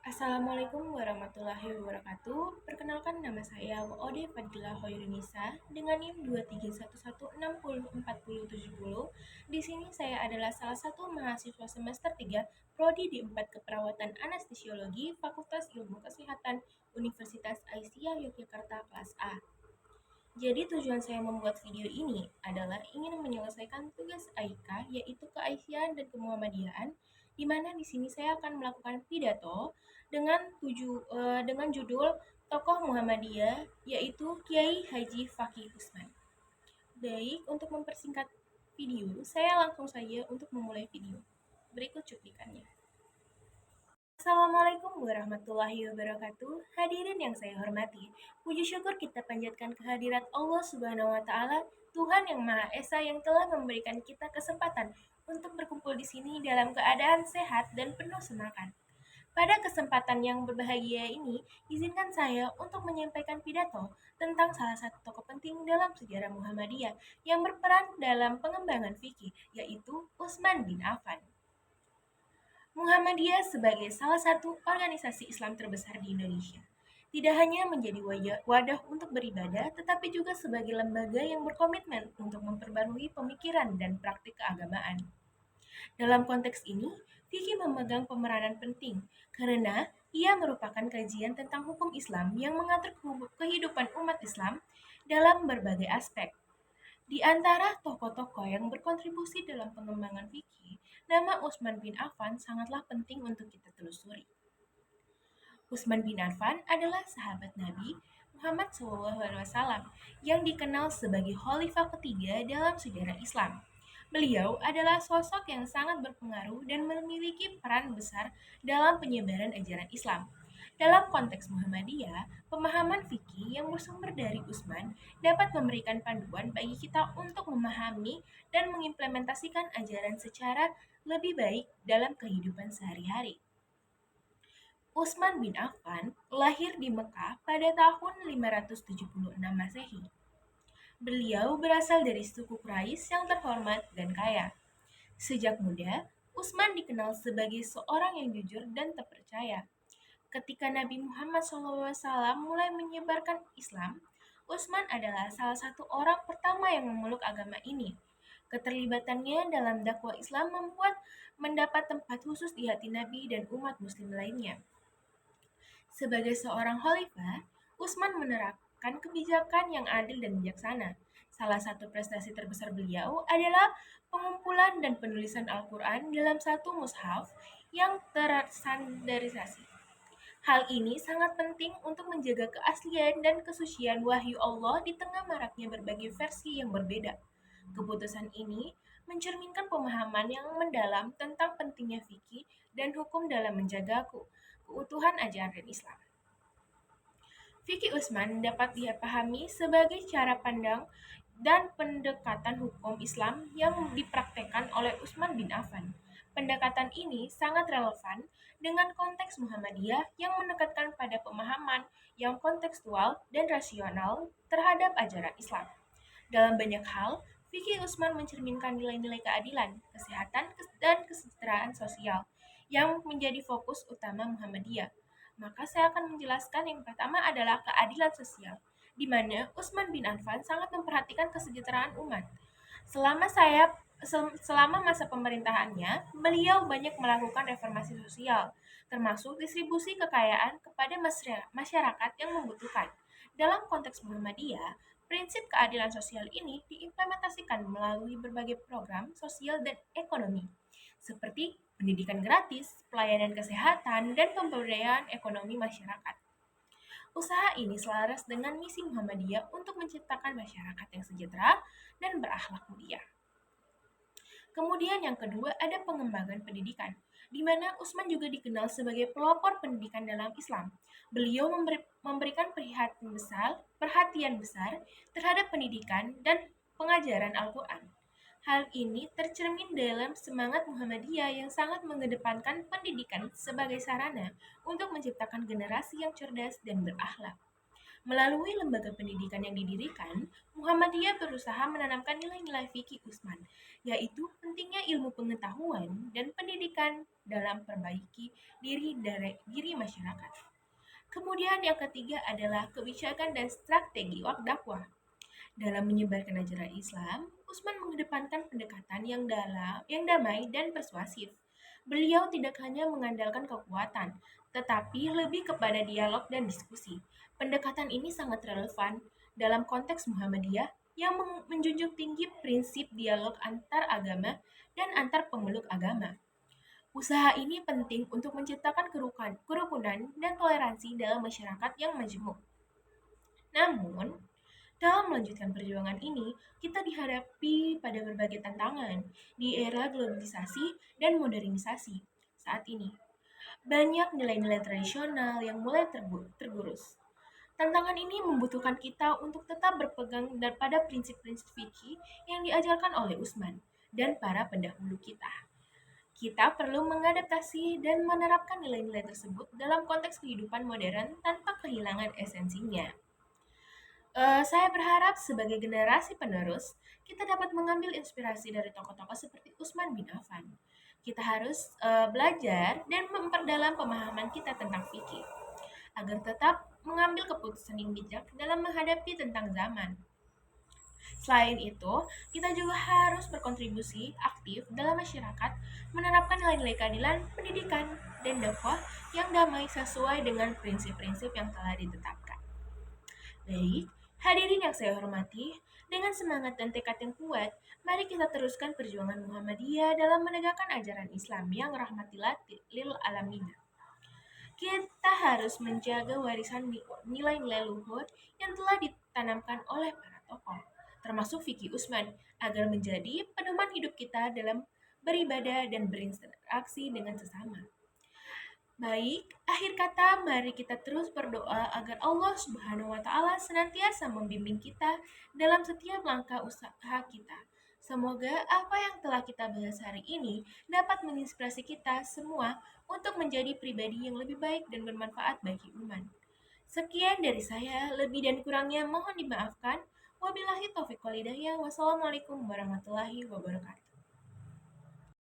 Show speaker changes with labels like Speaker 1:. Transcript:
Speaker 1: Assalamualaikum warahmatullahi wabarakatuh. Perkenalkan nama saya Ode Fadila Hoirunisa dengan NIM 23116404070. Di sini saya adalah salah satu mahasiswa semester 3 Prodi D4 Keperawatan Anestesiologi Fakultas Ilmu Kesehatan Universitas Aisyah Yogyakarta kelas A. Jadi tujuan saya membuat video ini adalah ingin menyelesaikan tugas AIK yaitu keaisyaan dan kemuhammadiyahan di mana di sini saya akan melakukan pidato dengan judul Tokoh Muhammadiyah yaitu Kiai Haji Fakih Usman. Baik, untuk mempersingkat video, saya langsung saja untuk memulai video. Berikut cuplikannya. Assalamualaikum warahmatullahi wabarakatuh. Hadirin yang saya hormati, puji syukur kita panjatkan kehadirat Allah Subhanahu wa taala, Tuhan yang Maha Esa yang telah memberikan kita kesempatan untuk berkumpul di sini dalam keadaan sehat dan penuh semangat. Pada kesempatan yang berbahagia ini, izinkan saya untuk menyampaikan pidato tentang salah satu tokoh penting dalam sejarah Muhammadiyah yang berperan dalam pengembangan fikih, yaitu Utsman bin Affan. Muhammadiyah sebagai salah satu organisasi Islam terbesar di Indonesia tidak hanya menjadi wadah untuk beribadah, tetapi juga sebagai lembaga yang berkomitmen untuk memperbarui pemikiran dan praktik keagamaan. Dalam konteks ini, fikih memegang pemeranan penting karena ia merupakan kajian tentang hukum Islam yang mengatur kehidupan umat Islam dalam berbagai aspek. Di antara tokoh-tokoh yang berkontribusi dalam pengembangan fikih, nama Utsman bin Affan sangatlah penting untuk kita telusuri. Utsman bin Affan adalah sahabat Nabi Muhammad SAW yang dikenal sebagai khalifah ketiga dalam sejarah Islam. Beliau adalah sosok yang sangat berpengaruh dan memiliki peran besar dalam penyebaran ajaran Islam. Dalam konteks Muhammadiyah, pemahaman fikih yang bersumber dari Utsman dapat memberikan panduan bagi kita untuk memahami dan mengimplementasikan ajaran secara lebih baik dalam kehidupan sehari-hari. Utsman bin Affan lahir di Mekah pada tahun 576 Masehi. Beliau berasal dari suku Quraisy yang terhormat dan kaya. Sejak muda, Utsman dikenal sebagai seorang yang jujur dan terpercaya. Ketika Nabi Muhammad SAW mulai menyebarkan Islam, Utsman adalah salah satu orang pertama yang memeluk agama ini. Keterlibatannya dalam dakwah Islam membuat mendapat tempat khusus di hati Nabi dan umat muslim lainnya. Sebagai seorang khalifah, Utsman menerapkan kebijakan yang adil dan bijaksana. Salah satu prestasi terbesar beliau adalah pengumpulan dan penulisan Al-Quran dalam satu mushaf yang terstandarisasi. Hal ini sangat penting untuk menjaga keaslian dan kesucian wahyu Allah di tengah maraknya berbagai versi yang berbeda. Keputusan ini mencerminkan pemahaman yang mendalam tentang pentingnya fikih dan hukum dalam menjaga keutuhan ajaran Islam. Fikih Utsman dapat dipahami sebagai cara pandang dan pendekatan hukum Islam yang dipraktekkan oleh Utsman bin Affan. Pendekatan ini sangat relevan dengan konteks Muhammadiyah yang menekankan pada pemahaman yang kontekstual dan rasional terhadap ajaran Islam. Dalam banyak hal, fikih Utsman mencerminkan nilai-nilai keadilan, kesehatan, dan kesejahteraan sosial yang menjadi fokus utama Muhammadiyah. Maka saya akan menjelaskan yang pertama adalah keadilan sosial, di mana Utsman bin Affan sangat memperhatikan kesejahteraan umat. Selama masa pemerintahannya, beliau banyak melakukan reformasi sosial, termasuk distribusi kekayaan kepada masyarakat yang membutuhkan. Dalam konteks Muhammadiyah, prinsip keadilan sosial ini diimplementasikan melalui berbagai program sosial dan ekonomi, seperti pendidikan gratis, pelayanan kesehatan, dan pemberdayaan ekonomi masyarakat. Usaha ini selaras dengan misi Muhammadiyah untuk menciptakan masyarakat yang sejahtera dan berakhlak mulia. Kemudian yang kedua ada pengembangan pendidikan, di mana Utsman juga dikenal sebagai pelopor pendidikan dalam Islam. Beliau memberikan perhatian besar terhadap pendidikan dan pengajaran Al-Quran. Hal ini tercermin dalam semangat Muhammadiyah yang sangat mengedepankan pendidikan sebagai sarana untuk menciptakan generasi yang cerdas dan berakhlak. Melalui lembaga pendidikan yang didirikan, Muhammadiyah berusaha menanamkan nilai-nilai fikih Utsman, yaitu pentingnya ilmu pengetahuan dan pendidikan dalam perbaiki diri masyarakat. Kemudian yang ketiga adalah kebijakan dan strategi dakwah. Dalam menyebarkan ajaran Islam, Utsman mengedepankan pendekatan yang damai dan persuasif. Beliau tidak hanya mengandalkan kekuatan, tetapi lebih kepada dialog dan diskusi. Pendekatan ini sangat relevan dalam konteks Muhammadiyah yang menjunjung tinggi prinsip dialog antar agama dan antar pemeluk agama. Usaha ini penting untuk menciptakan kerukunan dan toleransi dalam masyarakat yang majemuk. Namun, dalam melanjutkan perjuangan ini, kita dihadapi pada berbagai tantangan di era globalisasi dan modernisasi saat ini. Banyak nilai-nilai tradisional yang mulai tergerus. Tantangan ini membutuhkan kita untuk tetap berpegang pada prinsip-prinsip fikih yang diajarkan oleh Utsman dan para pendahulu kita. Kita perlu mengadaptasi dan menerapkan nilai-nilai tersebut dalam konteks kehidupan modern tanpa kehilangan esensinya. Saya berharap sebagai generasi penerus, kita dapat mengambil inspirasi dari tokoh-tokoh seperti Utsman bin Affan. Kita harus belajar dan memperdalam pemahaman kita tentang fikih, agar tetap mengambil keputusan yang bijak dalam menghadapi tentang zaman. Selain itu, kita juga harus berkontribusi aktif dalam masyarakat, menerapkan nilai-nilai keadilan, pendidikan, dan dakwah yang damai sesuai dengan prinsip-prinsip yang telah ditetapkan. Baik, hadirin yang saya hormati, dengan semangat dan tekad yang kuat, mari kita teruskan perjuangan Muhammadiyah dalam menegakkan ajaran Islam yang rahmatillah lil alamin. Kita harus menjaga warisan nilai-nilai luhur yang telah ditanamkan oleh para tokoh, termasuk Fikih Utsman, agar menjadi pedoman hidup kita dalam beribadah dan berinteraksi dengan sesama. Baik, akhir kata mari kita terus berdoa agar Allah Subhanahu wa taala senantiasa membimbing kita dalam setiap langkah usaha kita. Semoga apa yang telah kita bahas hari ini dapat menginspirasi kita semua untuk menjadi pribadi yang lebih baik dan bermanfaat bagi umat. Sekian dari saya, lebih dan kurangnya mohon dimaafkan. Wabillahi taufiq wal hidayah. Wassalamualaikum warahmatullahi wabarakatuh.